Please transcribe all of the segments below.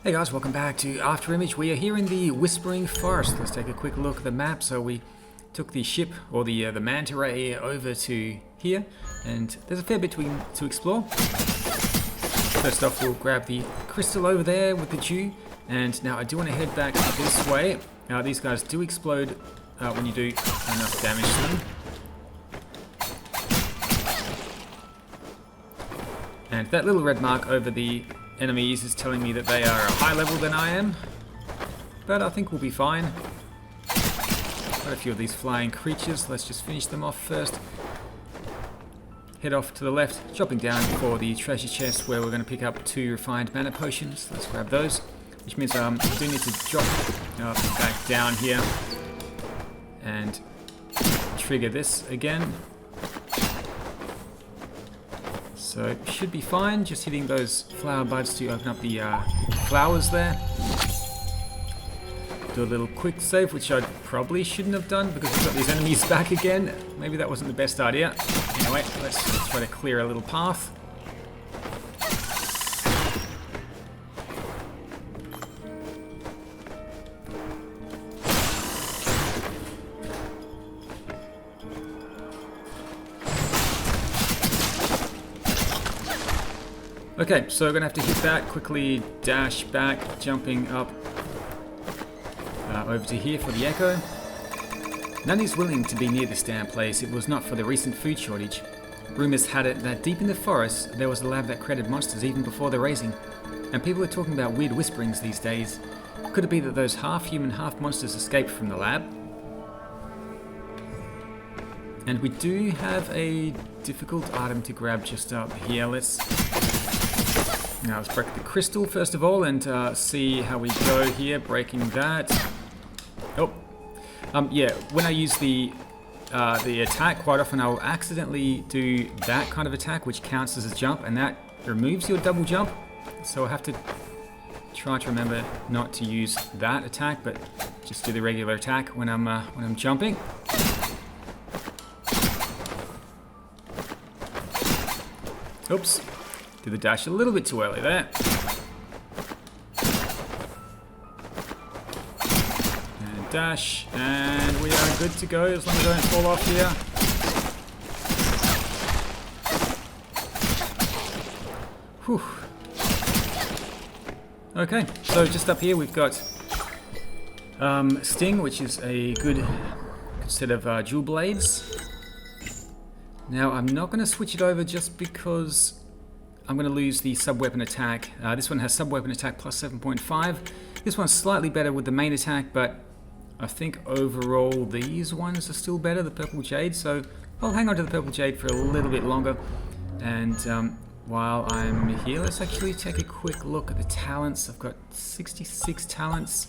Hey guys, welcome back to Afterimage. We are here in the Whispering Forest. Let's take a quick look at the map. So we took the ship, or the manta ray, over to here, and there's a fair bit to explore. First off, we'll grab the crystal over there with the dew, and now I do want to head back this way. Now these guys do explode when you do enough damage to them. And that little red mark over the enemies is telling me that they are a higher level than I am, but I think we'll be fine. Quite a few of these flying creatures. Let's just finish them off first. Head off to the left, dropping down for the treasure chest where we're going to pick up 2 refined mana potions. Let's grab those, which means I do need to drop back down here and trigger this again. So it should be fine, just hitting those flower buds to open up the flowers there. Do a little quick save, which I probably shouldn't have done because we've got these enemies back again. Maybe that wasn't the best idea. Anyway, let's try to clear a little path. Okay, so we're going to have to hit that, quickly dash back, jumping up over to here for the echo. None is willing to be near this damn place. It was not for the recent food shortage. Rumors had it that deep in the forest there was a lab that created monsters even before the raising. And people are talking about weird whisperings these days. Could it be that those half-human, half-monsters escaped from the lab? And we do have a difficult item to grab just up here. Now let's break the crystal first of all and see how we go here, breaking that. Oh, yeah, when I use the attack, quite often I'll accidentally do that kind of attack, which counts as a jump, and that removes your double jump. So I have to try to remember not to use that attack, but just do the regular attack when I'm jumping. Oops. Did the dash a little bit too early there. And dash, and we are good to go as long as I don't fall off here. Whew. Okay, so just up here we've got Sting, which is a good set of dual blades. Now I'm not going to switch it over just because I'm going to lose the sub-weapon attack. This one has sub-weapon attack plus 7.5. This one's slightly better with the main attack, but I think overall these ones are still better, the Purple Jade. So I'll hang on to the Purple Jade for a little bit longer. And while I'm here, let's actually take a quick look at the talents. I've got 66 talents.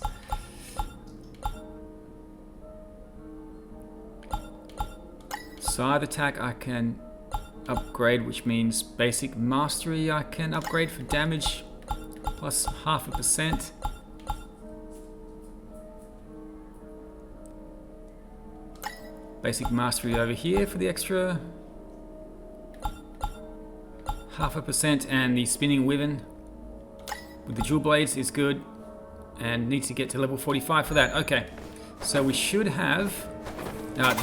Scythe attack I can upgrade, which means basic mastery I can upgrade for damage plus 0.5%. Basic mastery over here for the extra 0.5%, and the spinning wyvern with the dual blades is good and need to get to level 45 for that. Okay, so we should have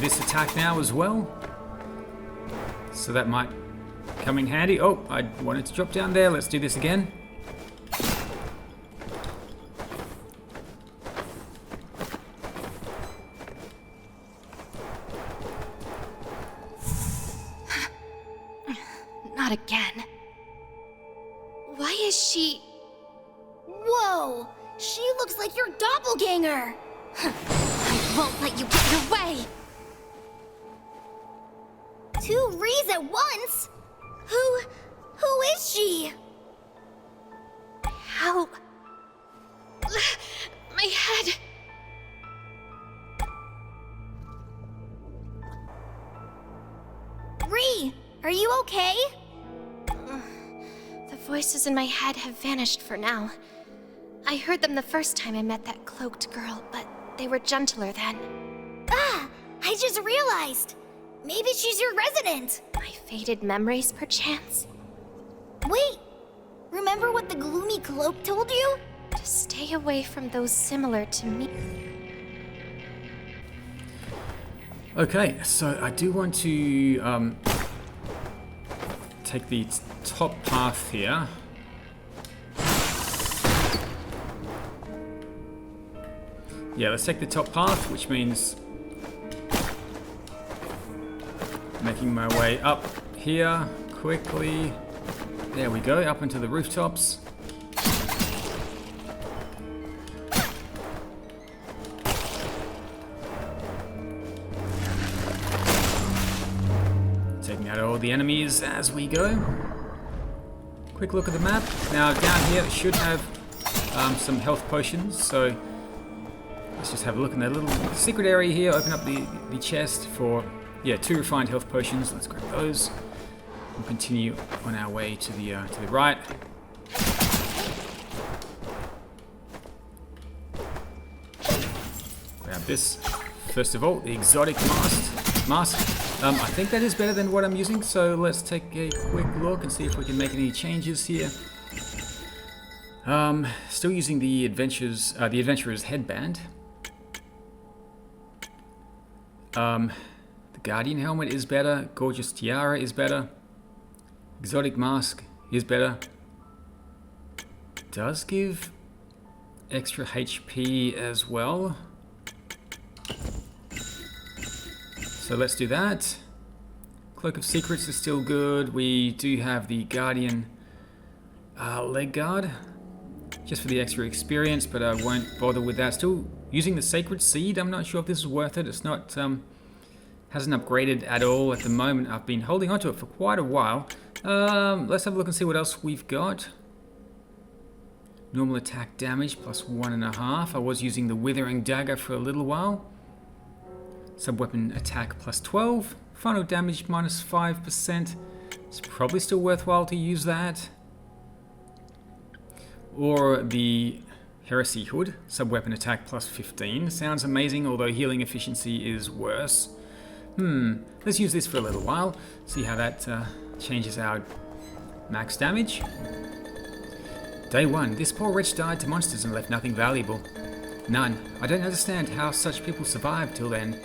this attack now as well. So that might come in handy. Oh, I wanted to drop down there. Let's do this again. Not again. Why is she... Whoa! She looks like your doppelganger! I won't let you get your way! 2 Rees at once? Who is she? How? My head. Ree, are you okay? The voices in my head have vanished for now. I heard them the first time I met that cloaked girl, but they were gentler then. Ah, I just realized. Maybe she's your resident. My faded memories, perchance? Wait, remember what the gloomy cloak told you? To Stay away from those similar to me. Okay, so I do want to take the top path here. Yeah, let's take the top path, which means making my way up here quickly. There we go, up into the rooftops. Taking out all the enemies as we go. Quick look at the map. Now down here it should have some health potions, so let's just have a look in that little secret area here. Open up the chest for, yeah, 2 refined health potions. Let's grab those. We'll continue on our way to the right. Grab this. First of all, the exotic mask. I think that is better than what I'm using, so let's take a quick look and see if we can make any changes here. Still using the adventurer's headband. The Guardian helmet is better. Gorgeous tiara is better. Exotic mask is better. Does give extra HP as well. So let's do that. Cloak of Secrets is still good. We do have the Guardian leg guard, just for the extra experience, but I won't bother with that. Still using the Sacred Seed. I'm not sure if this is worth it. It's not, hasn't upgraded at all at the moment. I've been holding onto it for quite a while. Let's have a look and see what else we've got. Normal attack damage plus 1.5. I was using the Withering Dagger for a little while. Sub-weapon attack plus 12. Final damage minus 5%. It's probably still worthwhile to use that. Or the Heresy Hood. Sub-weapon attack plus 15. Sounds amazing, although healing efficiency is worse. Let's use this for a little while. See how that changes our max damage. Day 1. This poor wretch died to monsters and left nothing valuable. None. I don't understand how such people survived till then.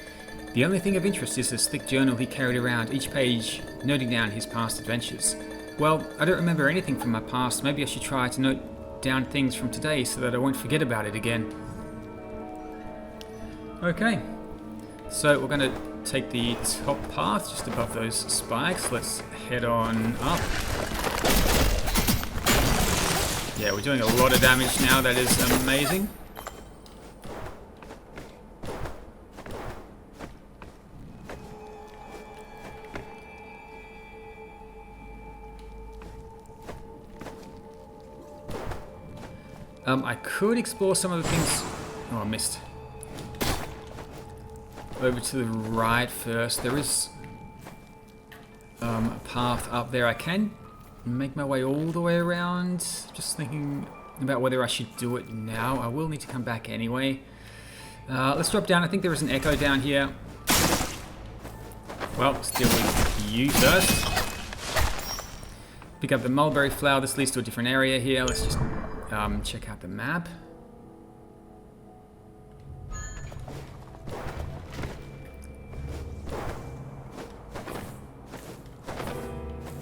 The only thing of interest is this thick journal he carried around, each page noting down his past adventures. Well, I don't remember anything from my past. Maybe I should try to note down things from today so that I won't forget about it again. Okay. So we're going to take the top path just above those spikes. Let's head on up. Yeah, we're doing a lot of damage now. That is amazing. I could explore some of the things... Oh, I missed. Over to the right first. There is a path up there. I can make my way all the way around. Just thinking about whether I should do it now. I will need to come back anyway. Let's drop down. I think there is an echo down here. Well, let's deal with you first. Pick up the mulberry flower. This leads to a different area here. Let's just check out the map.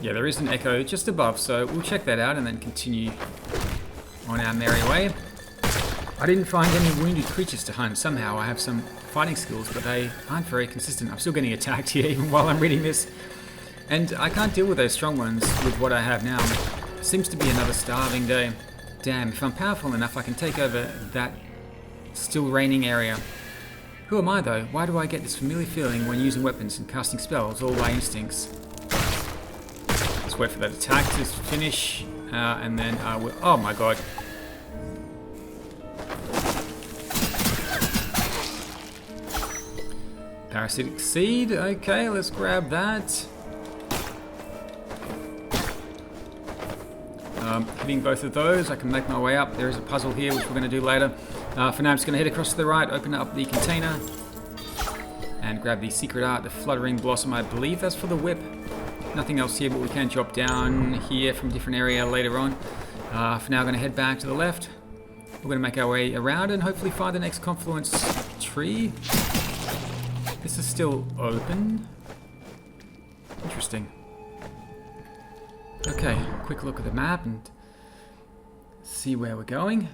Yeah, there is an echo just above, so we'll check that out and then continue on our merry way. I didn't find any wounded creatures to hunt. Somehow I have some fighting skills, but they aren't very consistent. I'm still getting attacked here even while I'm reading this. And I can't deal with those strong ones with what I have now. It seems to be another starving day. Damn, if I'm powerful enough, I can take over that still raining area. Who am I, though? Why do I get this familiar feeling when using weapons and casting spells all by instincts? Let's wait for that attack to finish, and then I will... Oh my god. Parasitic Seed. Okay, let's grab that. Hitting both of those, I can make my way up. There is a puzzle here, which we're going to do later. For now, I'm just going to head across to the right, open up the container, and grab the secret art, the Fluttering Blossom. I believe that's for the whip. Nothing else here, but we can drop down here from a different area later on. For now, I'm going to head back to the left, We're going to make our way around and hopefully find the next confluence tree. This is still open. Interesting. Okay, quick look at the map and see where we're going.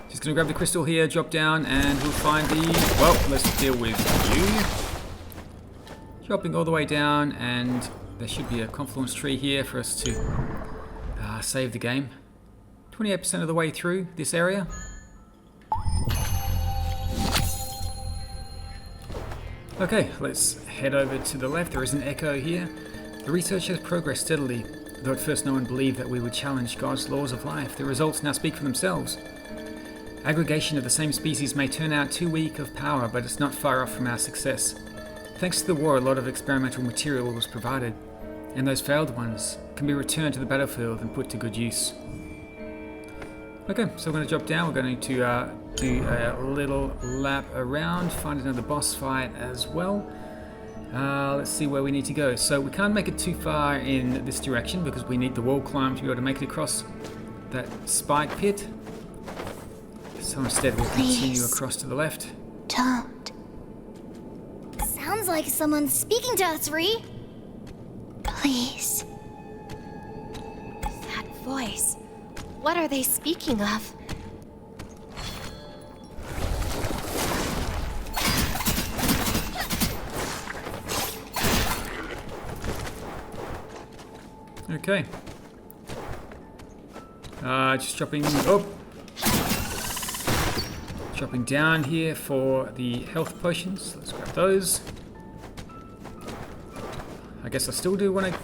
Just gonna grab the crystal here, drop down, and we'll find the... Well, let's deal with you. Dropping all the way down, and there should be a confluence tree here for us to save the game. 28% of the way through this area. Okay, let's head over to the left. There is an echo here. The research has progressed steadily. Though at first no one believed that we would challenge God's laws of life, the results now speak for themselves. Aggregation of the same species may turn out too weak of power, but it's not far off from our success. Thanks to the war, a lot of experimental material was provided, and those failed ones can be returned to the battlefield and put to good use. Okay, so we're going to drop down. We're going to do a little lap around, find another boss fight as well. Let's see where we need to go. So we can't make it too far in this direction because we need the wall climb to be able to make it across that spike pit. So instead we'll continue across to the left. Don't. Sounds like someone's speaking to us, Ree. Please. That voice. What are they speaking of? Okay. Just dropping down here for the health potions. Let's grab those. I guess I still do want to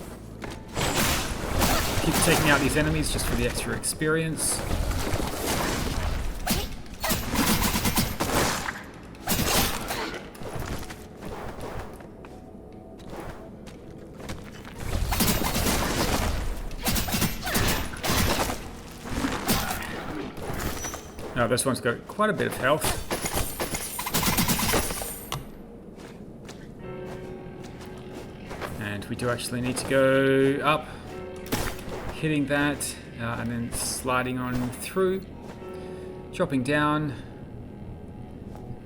keep taking out these enemies just for the extra experience. Oh, this one's got quite a bit of health. And we do actually need to go up, hitting that, and then sliding on through, dropping down,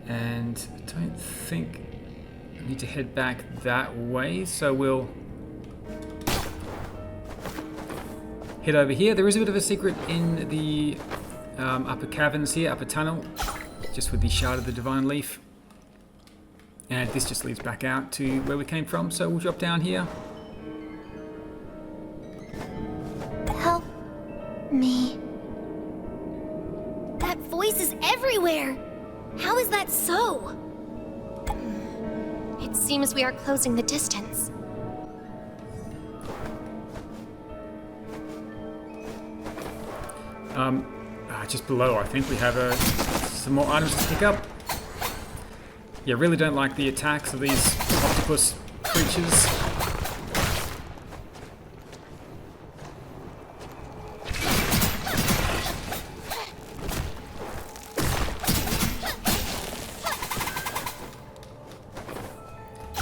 and I don't think I need to head back that way, so we'll head over here. There is a bit of a secret in the upper caverns here, upper tunnel, just with the shard of the divine leaf. And this just leads back out to where we came from, so we'll drop down here. Help me. That voice is everywhere. How is that so? It seems we are closing the distance. Just below, I think we have some more items to pick up. Yeah, really don't like the attacks of these octopus creatures.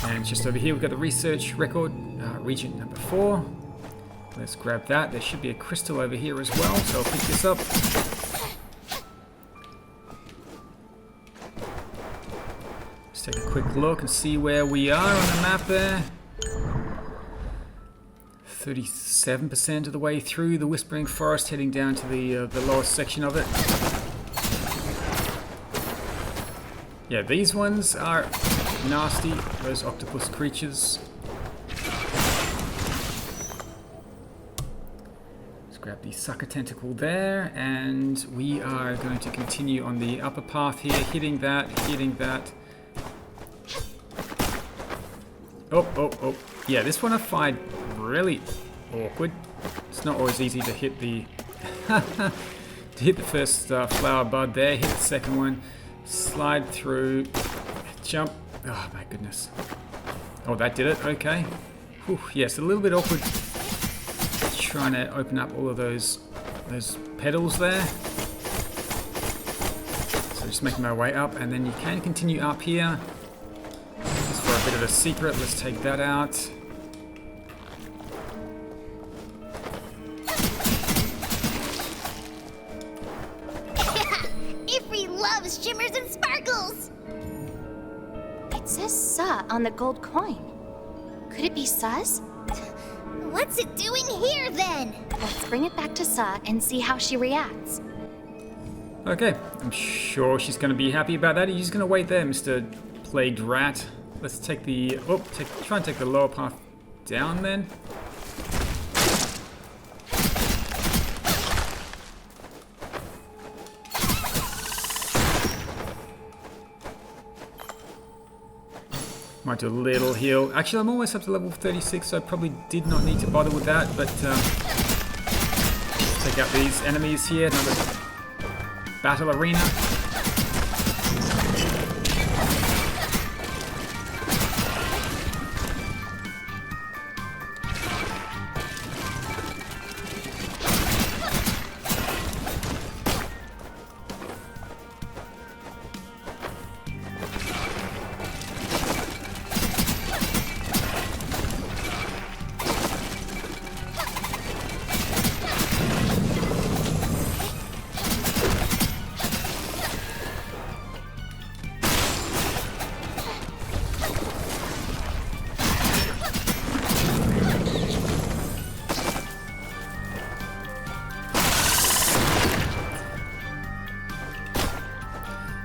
And just over here we've got the research record, region number 4. Let's grab that. There should be a crystal over here as well, so I'll pick this up. Let's take a quick look and see where we are on the map there. 37% of the way through the Whispering Forest, heading down to the lowest section of it. Yeah, these ones are nasty, those octopus creatures. Grab the sucker tentacle there, and we are going to continue on the upper path here, hitting that. Oh. Yeah, this one I find really awkward. It's not always easy to hit the first flower bud there, hit the second one, slide through, jump. Oh my goodness. Oh, that did it, okay. Whew, yes, a little bit awkward trying to open up all of those petals there. So just making my way up, and then you can continue up here. Just for a bit of a secret, let's take that out. Ifri loves shimmers and sparkles! It says Sa on the gold coin. Could it be Sa's? What's it doing here then? Let's bring it back to Sa and see how she reacts. Okay, I'm sure she's going to be happy about that. You're just going to wait there, Mr. Plagued Rat. Let's take the... Oh, try and take the lower path down then. Might do a little heal. Actually, I'm almost up to level 36, so I probably did not need to bother with that, but take out these enemies here. Another battle arena.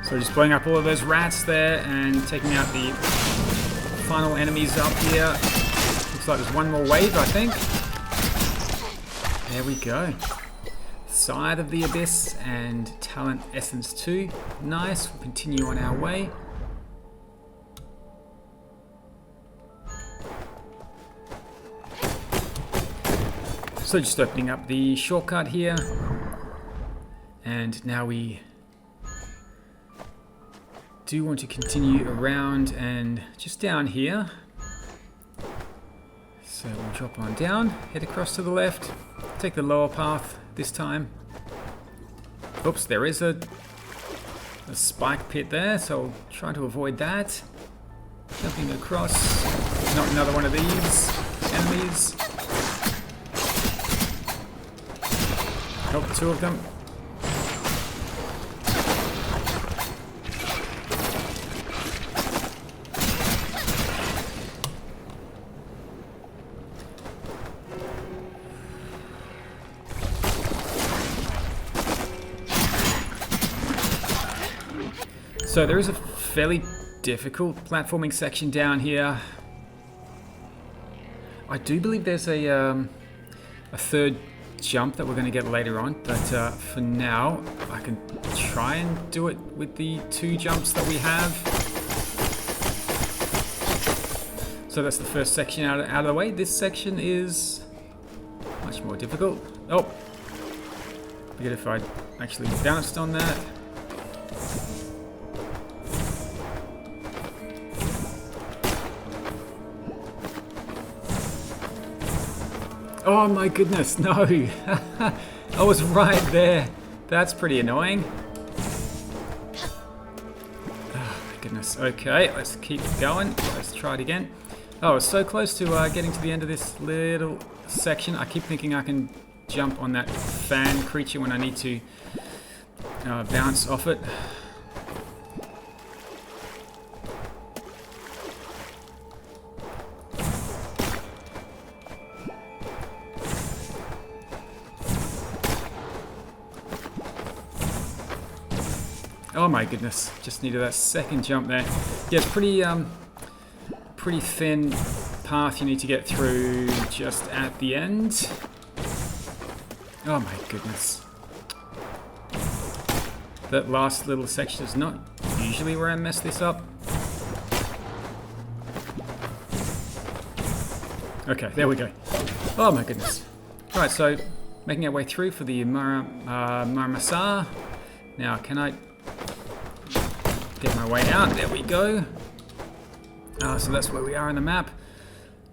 So just blowing up all of those rats there and taking out the final enemies up here. Looks like there's one more wave, I think. There we go. Side of the Abyss and Talent Essence 2. Nice, we'll continue on our way. So just opening up the shortcut here. And now we do want to continue around and just down here. So we'll drop on down, head across to the left, take the lower path this time. Oops, there is a spike pit there, so I'll try to avoid that. Jumping across, not another one of these enemies. Oh, two of them. So there is a fairly difficult platforming section down here. I do believe there's a third jump that we're going to get later on, but for now I can try and do it with the two jumps that we have. So that's the first section out of the way. This section is much more difficult. Oh, be good if I actually bounced on that. Oh my goodness, no! I was right there. That's pretty annoying. Oh my goodness. Okay, let's keep going. Let's try it again. Oh, I was so close to getting to the end of this little section. I keep thinking I can jump on that fan creature when I need to bounce off it. Oh my goodness, just needed that second jump there. Yeah, it's pretty thin path you need to get through just at the end. Oh my goodness. That last little section is not usually where I mess this up. Okay, there we go. Oh my goodness. Right, so making our way through for the Marmasar. Now, can I get my way out? There we go. So that's where we are on the map.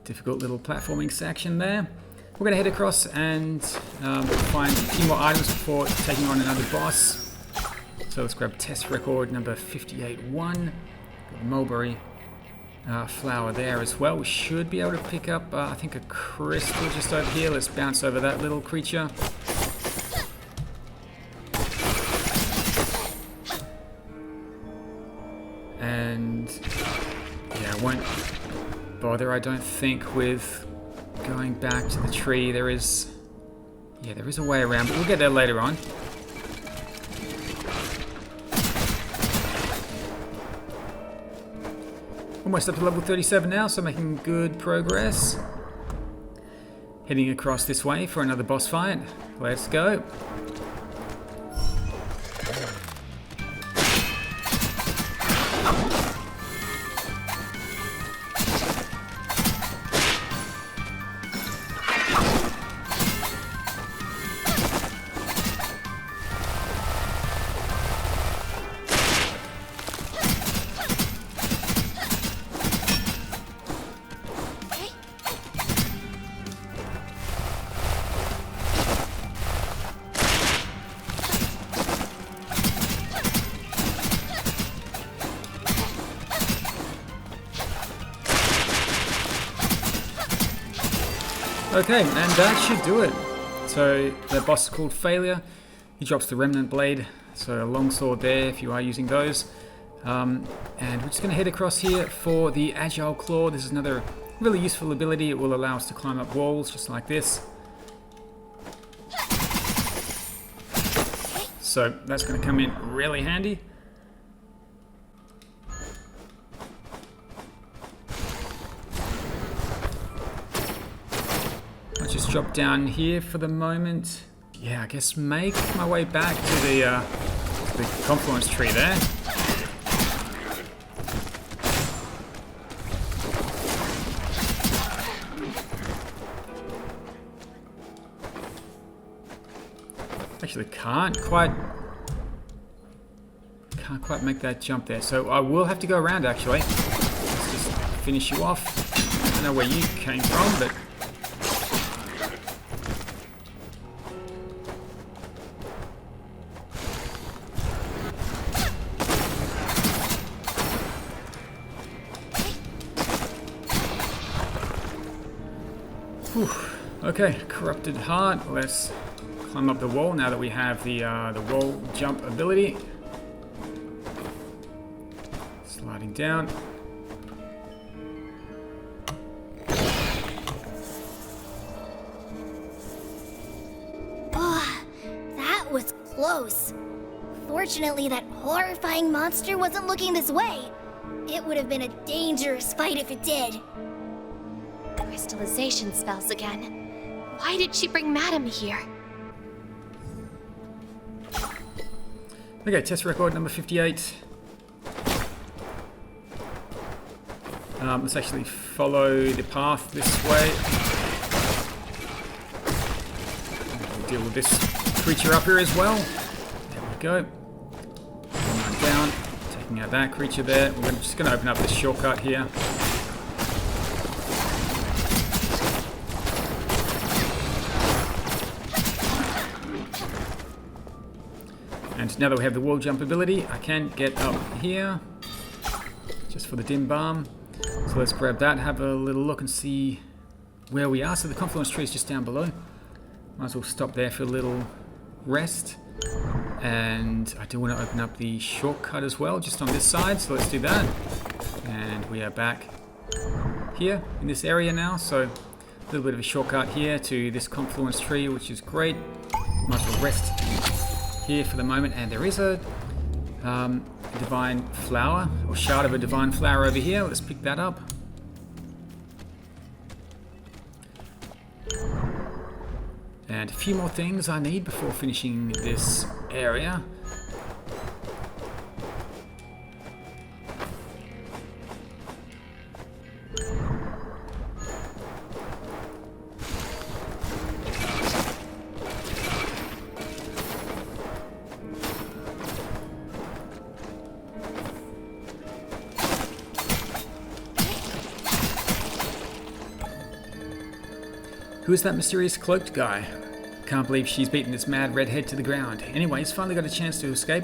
Difficult little platforming section there. We're going to head across and find a few more items before taking on another boss. So let's grab test record number 58-1. Mulberry flower there as well. We should be able to pick up, I think, a crystal just over here. Let's bounce over that little creature. And yeah, I won't bother, I don't think, with going back to the tree. There is a way around, but we'll get there later on. Almost up to level 37 now, so making good progress. Heading across this way for another boss fight. Let's go. Okay, and that should do it. So the boss is called Failure. He drops the Remnant Blade, so a longsword there if you are using those. And we're just going to head across here for the Agile Claw. This is another really useful ability. It will allow us to climb up walls just like this. So that's going to come in really handy. I'll just drop down here for the moment. Yeah, I guess make my way back to the confluence tree there. Actually, can't quite make that jump there, so I will have to go around. Actually, let's just finish you off. I don't know where you came from, but whew. Okay, corrupted heart. Let's climb up the wall now that we have the wall jump ability. Sliding down. Oh, that was close. Fortunately, that horrifying monster wasn't looking this way. It would have been a dangerous fight if it did. Crystallization spells again. Why did she bring Madam here? Okay, test record number 58. Let's actually follow the path this way. We'll deal with this creature up here as well. There we go. Going down, taking out that creature there. We're just going to open up this shortcut here. And now that we have the wall jump ability, I can get up here, just for the dim balm. So let's grab that, have a little look and see where we are. So the confluence tree is just down below. Might as well stop there for a little rest. And I do want to open up the shortcut as well, just on this side. So let's do that. And we are back here in this area now. So a little bit of a shortcut here to this confluence tree, which is great. Might as well rest here for the moment, and there is a divine flower, or shard of a divine flower over here. Let's pick that up. And a few more things I need before finishing this area. Who is that mysterious cloaked guy? Can't believe she's beaten this mad redhead to the ground. Anyways, finally got a chance to escape.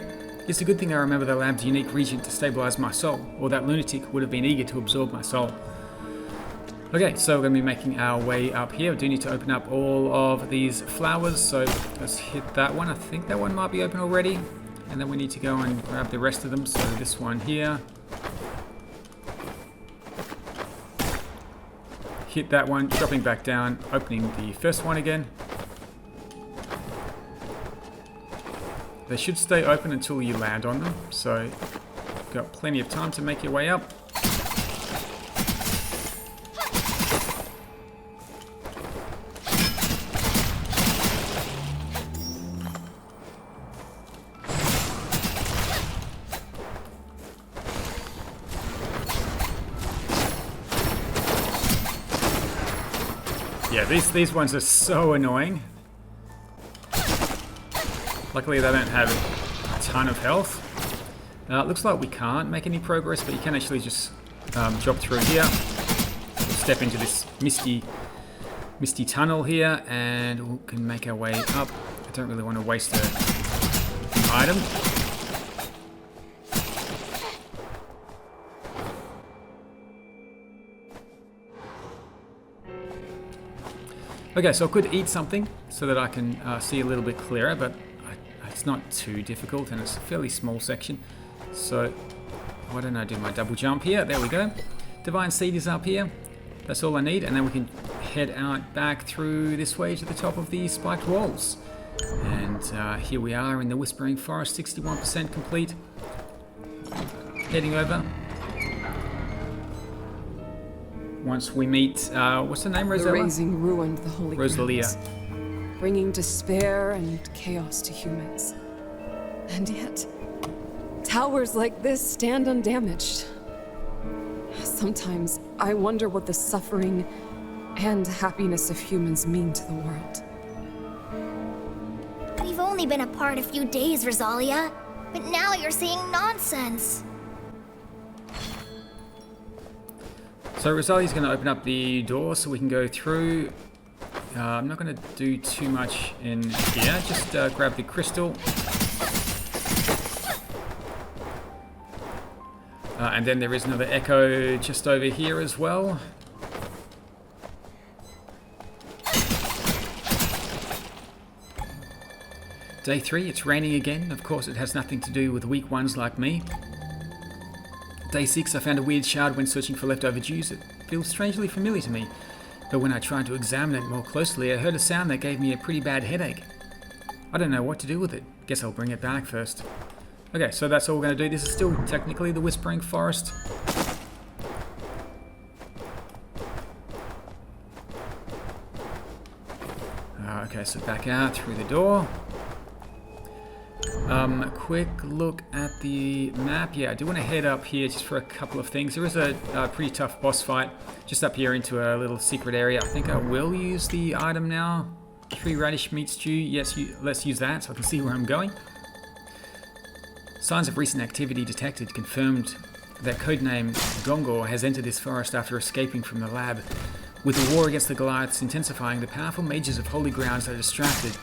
It's a good thing I remember the lab's unique regent to stabilize my soul, or that lunatic would have been eager to absorb my soul. Okay, so we're going to be making our way up here. We do need to open up all of these flowers, so let's hit that one. I think that one might be open already. And then we need to go and grab the rest of them. So this one here. Hit that one, dropping back down, opening the first one again. They should stay open until you land on them, so you've got plenty of time to make your way up. Yeah, these ones are so annoying. Luckily they don't have a ton of health. It looks like we can't make any progress, but you can actually just drop through here. We'll step into this misty tunnel here, and we can make our way up. I don't really want to waste an item. Okay, so I could eat something so that I can see a little bit clearer, but it's not too difficult, and it's a fairly small section. So why don't I do my double jump here? There we go. Divine Seed is up here. That's all I need, and then we can head out back through this way to the top of the spiked walls. And here we are in the Whispering Forest, 61% complete. Heading over. Once we meet, what's her name, Rosella? The Raising ruined the Holy Rosalia. Grounds, bringing despair and chaos to humans. And yet, towers like this stand undamaged. Sometimes I wonder what the suffering and happiness of humans mean to the world. We've only been apart a few days, Rosalia. But now you're saying nonsense. So Rosalia's going to open up the door so we can go through. I'm not going to do too much in here. Just grab the crystal. And then there is another echo just over here as well. Day 3, it's raining again. Of course, it has nothing to do with weak ones like me. Day 6, I found a weird shard when searching for leftover Jews. It feels strangely familiar to me, but when I tried to examine it more closely, I heard a sound that gave me a pretty bad headache. I don't know what to do with it. Guess I'll bring it back first. Okay, so that's all we're going to do. This is still technically the Whispering Forest. Okay, so back out through the door. A quick look at the map. Yeah, I do want to head up here just for a couple of things. There is a pretty tough boss fight just up here into a little secret area. I think I will use the item now. Tree radish meat stew. Yes, let's use that so I can see where I'm going. Signs of recent activity detected confirmed that codename Gongor has entered this forest after escaping from the lab. With the war against the Goliaths intensifying, the powerful mages of Holy Grounds are distracted.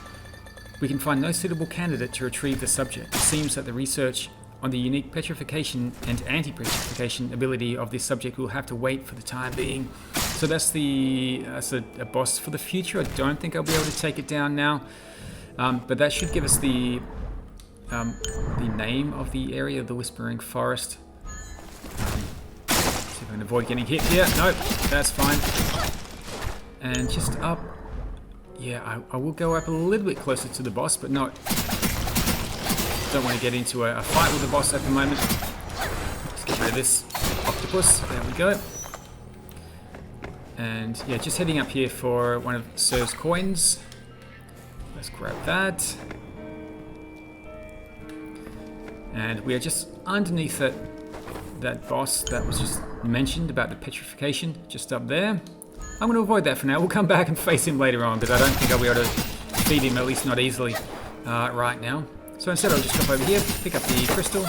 We can find no suitable candidate to retrieve the subject. It seems that the research on the unique petrification and anti-petrification ability of this subject will have to wait for the time being. So that's a boss for the future. I don't think I'll be able to take it down now. But that should give us the name of the area of the Whispering Forest. See if I can avoid getting hit here. Nope, that's fine. And just up. Yeah, I will go up a little bit closer to the boss, but not... Don't want to get into a fight with the boss at the moment. Let's get rid of this octopus. There we go. And yeah, just heading up here for one of Sir's coins. Let's grab that. And we are just underneath that boss that was just mentioned about the petrification, just up there. I'm going to avoid that for now. We'll come back and face him later on because I don't think I'll be able to defeat him, at least not easily right now. So instead I'll just jump over here, pick up the crystal.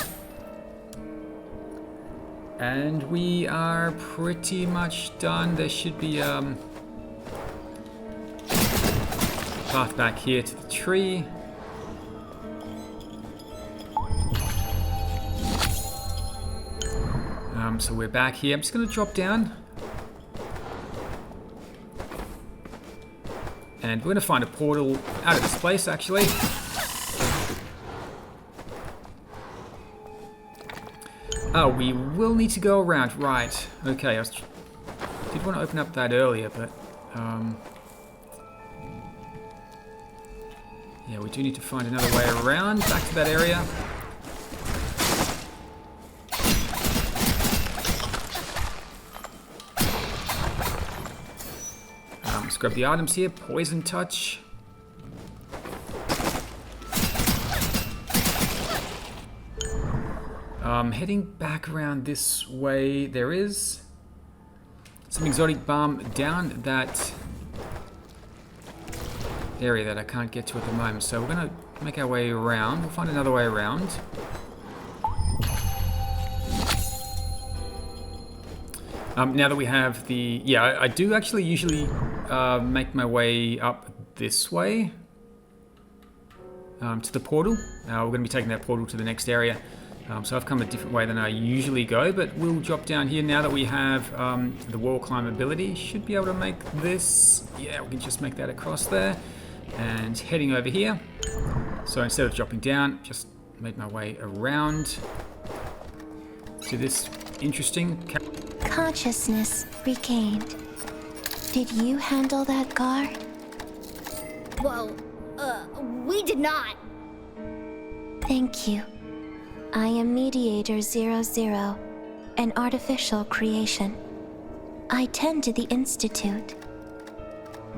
And we are pretty much done. There should be a path back here to the tree. So we're back here. I'm just going to drop down. And we're going to find a portal out of this place, actually. Oh, we will need to go around. Right. Okay, did want to open up that earlier, but... yeah, we do need to find another way around back to that area. Let's grab the items here. Poison touch. Heading back around this way, there is some exotic balm down that area that I can't get to at the moment. So we're going to make our way around. We'll find another way around. Now that we have the... yeah, I do actually usually make my way up this way to the portal. We're going to be taking that portal to the next area. So I've come a different way than I usually go, but we'll drop down here now that we have the wall climb ability. Should be able to make this. Yeah, we can just make that across there. And heading over here. So instead of dropping down, just made my way around to this interesting... Consciousness regained. Did you handle that guard? Whoa, we did not. Thank you. I am Mediator 00, an artificial creation. I tend to the Institute.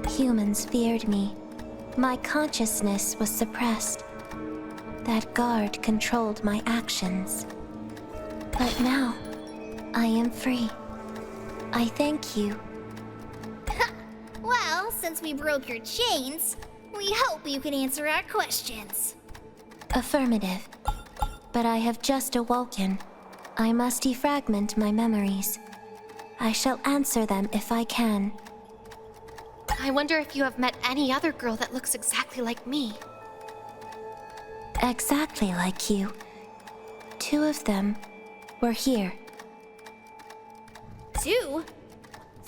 Humans feared me. My consciousness was suppressed. That guard controlled my actions. But now, I am free. I thank you. Well, since we broke your chains, we hope you can answer our questions. Affirmative. But I have just awoken. I must defragment my memories. I shall answer them if I can. I wonder if you have met any other girl that looks exactly like me. Exactly like you. 2 of them were here. 2?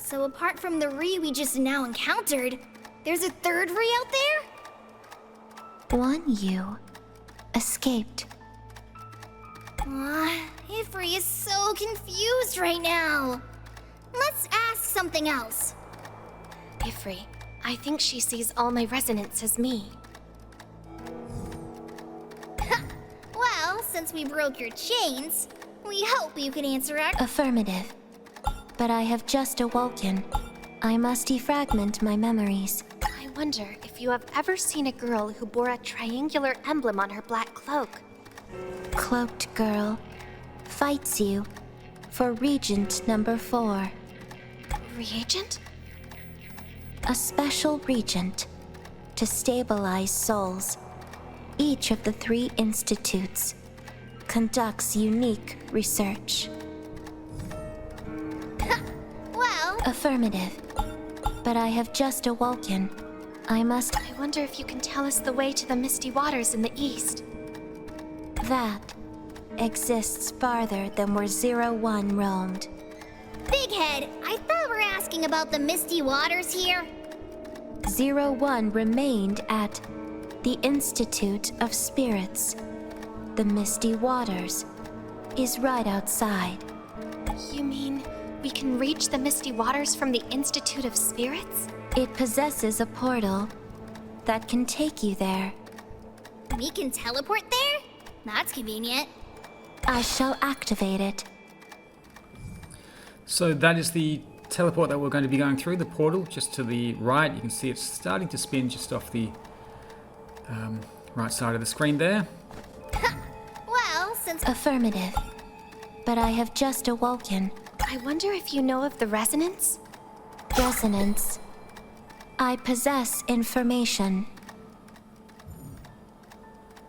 So apart from the Ree we just now encountered, there's a 3rd Ree out there? One you escaped. Ifri is so confused right now. Let's ask something else. Ifri, I think she sees all my resonance as me. Well, since we broke your chains, we hope you can answer our... Affirmative. But I have just awoken. I must defragment my memories. I wonder if you have ever seen a girl who bore a triangular emblem on her black cloak. Cloaked girl fights you for Regent number 4. Reagent? A special regent to stabilize souls. Each of the 3 institutes conducts unique research. Well... Affirmative. But I have just awoken. I must... I wonder if you can tell us the way to the misty waters in the east. That exists farther than where 01 roamed. Big Head, I thought we were asking about the misty waters here. 01 remained at the Institute of Spirits. The misty waters is right outside. You mean we can reach the misty waters from the Institute of Spirits? It possesses a portal that can take you there. We can teleport there? That's convenient. I shall activate it. So that is the teleport that we're going to be going through, the portal just to the right. You can see it's starting to spin just off the right side of the screen there. Well, since... Affirmative. But I have just awoken. I wonder if you know of the resonance? Resonance. I possess information.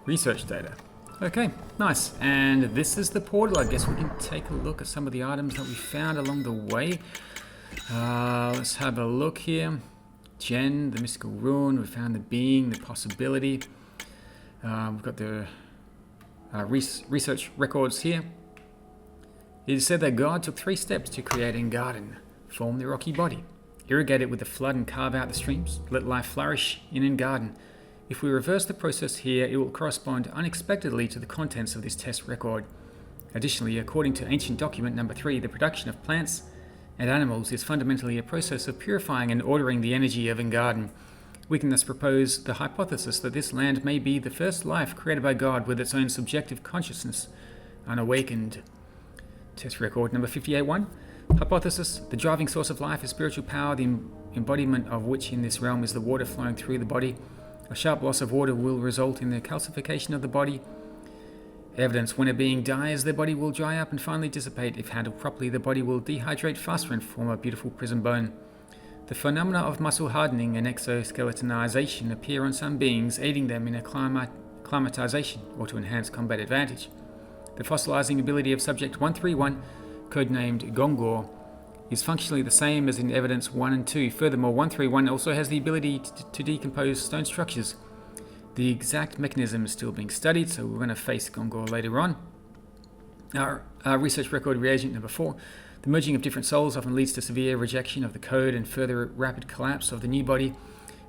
Research data. Okay, nice. And this is the portal. I guess we can take a look at some of the items that we found along the way. Let's have a look here. Jen, the mystical rune. We found the being, the possibility. We've got the research records here. It is said that God took 3 steps to create Engarden: form the rocky body, irrigate it with the flood and carve out the streams, let life flourish in Engarden. If we reverse the process here, it will correspond unexpectedly to the contents of this test record. Additionally, according to ancient document number 3, the production of plants and animals is fundamentally a process of purifying and ordering the energy of Engarden. We can thus propose the hypothesis that this land may be the first life created by God with its own subjective consciousness, unawakened. Test record number 58.1. Hypothesis: the driving source of life is spiritual power, the embodiment of which in this realm is the water flowing through the body. A sharp loss of water will result in the calcification of the body. Evidence: when a being dies, their body will dry up and finally dissipate. If handled properly, the body will dehydrate faster and form a beautiful prison bone. The phenomena of muscle hardening and exoskeletonization appear on some beings, aiding them in acclimatization or to enhance combat advantage. The fossilizing ability of Subject 131, codenamed Gongor, is functionally the same as in Evidence 1 and 2. Furthermore, 131 also has the ability to decompose stone structures. The exact mechanism is still being studied, so we're going to face Gongor later on. Our research record reagent number 4. The merging of different souls often leads to severe rejection of the code and further rapid collapse of the new body.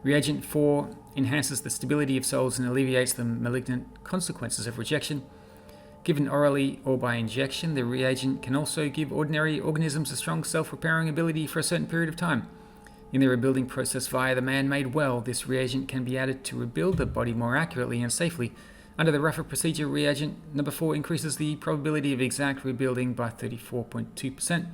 Reagent 4 enhances the stability of souls and alleviates the malignant consequences of rejection. Given orally or by injection, the reagent can also give ordinary organisms a strong self-repairing ability for a certain period of time. In the rebuilding process via the man-made well, this reagent can be added to rebuild the body more accurately and safely. Under the rougher procedure, reagent number 4 increases the probability of exact rebuilding by 34.2%.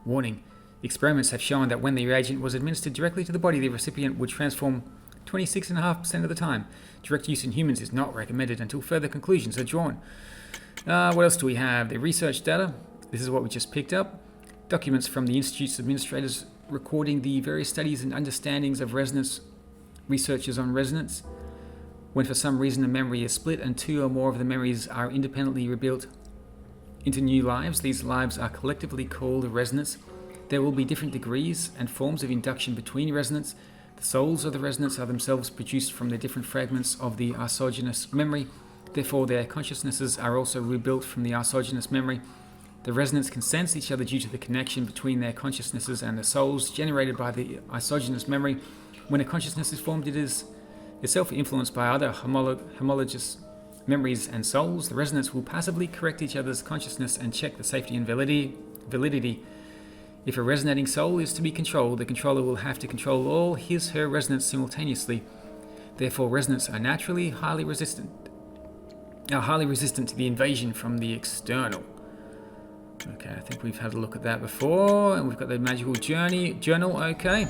Warning: experiments have shown that when the reagent was administered directly to the body, the recipient would transform 26.5% of the time. Direct use in humans is not recommended until further conclusions are drawn. What else do we have? The research data. This is what we just picked up. Documents from the Institute's administrators recording the various studies and understandings of resonance, researchers on resonance. When for some reason a memory is split and 2 or more of the memories are independently rebuilt into new lives, these lives are collectively called resonance. There will be different degrees and forms of induction between resonance. The souls of the resonance are themselves produced from the different fragments of the isogenous memory. Therefore, their consciousnesses are also rebuilt from the isogenous memory. The resonance can sense each other due to the connection between their consciousnesses and the souls generated by the isogenous memory. When a consciousness is formed, it is itself influenced by other homologous memories and souls. The resonance will passively correct each other's consciousness and check the safety and validity. If a resonating soul is to be controlled, the controller will have to control all his/her resonance simultaneously. Therefore, resonance are naturally highly resistant to the invasion from the external. Okay, I think we've had a look at that before, and we've got the magical journal. Okay.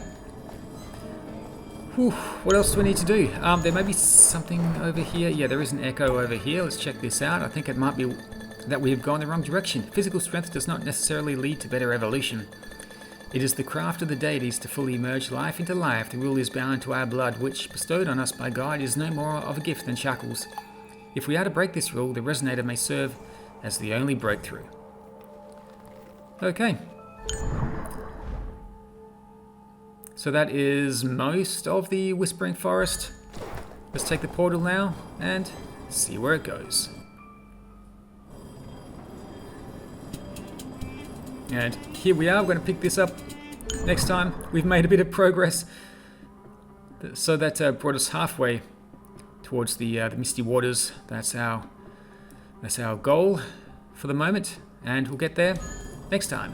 Whew, what else do we need to do? There may be something over here. Yeah, there is an echo over here. Let's check this out. I think it might be that we have gone the wrong direction. Physical strength does not necessarily lead to better evolution. It is the craft of the deities to fully merge life into life. The rule is bound to our blood, which, bestowed on us by God, is no more of a gift than shackles. If we are to break this rule, the resonator may serve as the only breakthrough. Okay. So that is most of the Whispering Forest. Let's take the portal now and see where it goes. And here we are. We're going to pick this up next time. We've made a bit of progress. So that brought us halfway towards the Misty Waters. That's our goal for the moment. And we'll get there next time.